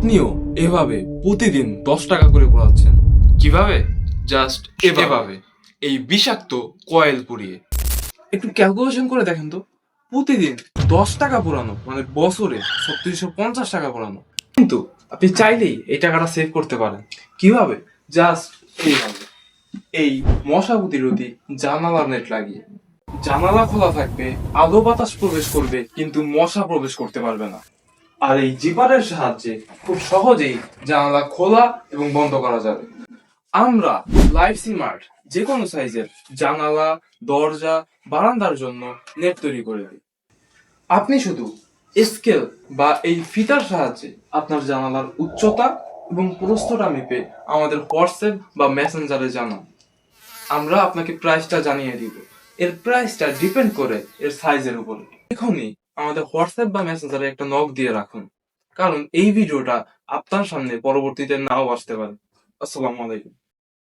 আপনিও এভাবে প্রতিদিন 10 টাকা করে পোড়াচ্ছেন। কিভাবে? জাস্ট এভাবে এই বিষাক্ত কয়েল পুড়িয়ে একটু ক্যালকুলেশন করে দেখেন তো, প্রতিদিন 10 টাকা পোড়ানো মানে বছরে 3650 টাকা পোড়ানো। কিন্তু আপনি চাইলেই এই টাকাটা সেভ করতে পারেন। কিভাবে? জাস্ট এইভাবে, এই মশা প্রতিরোধী জানালার নেট লাগিয়ে। জানালা খোলা থাকবে, আলো বাতাস প্রবেশ করবে, কিন্তু মশা প্রবেশ করতে পারবে না। আর এই জিপারের সাহায্যে খুব সহজেই জানালা খোলা এবং বন্ধ করা যাবে। আমরা লাইফ স্মার্ট যে কোনো সাইজের জানালা, দরজা, বারান্দার জন্য নেট তৈরি করে দিই। আপনি শুধু স্কেল বা এই ফিতার সাহায্যে আপনার জানালার উচ্চতা এবং প্রস্থটা মেপে আমাদের হোয়াটসঅ্যাপ বা মেসেঞ্জারে জানান। আমরা আপনাকে প্রাইসটা জানিয়ে দিব। এর প্রাইসটা ডিপেন্ড করে এর সাইজের উপরে। এখনই আমাদের হোয়াটসঅ্যাপ বা মেসেঞ্জারে একটা নক দিয়ে রাখুন, কারণ এই ভিডিওটা আপনার সামনে পরবর্তীতে নাও আসতে পারে। আসসালামু আলাইকুম।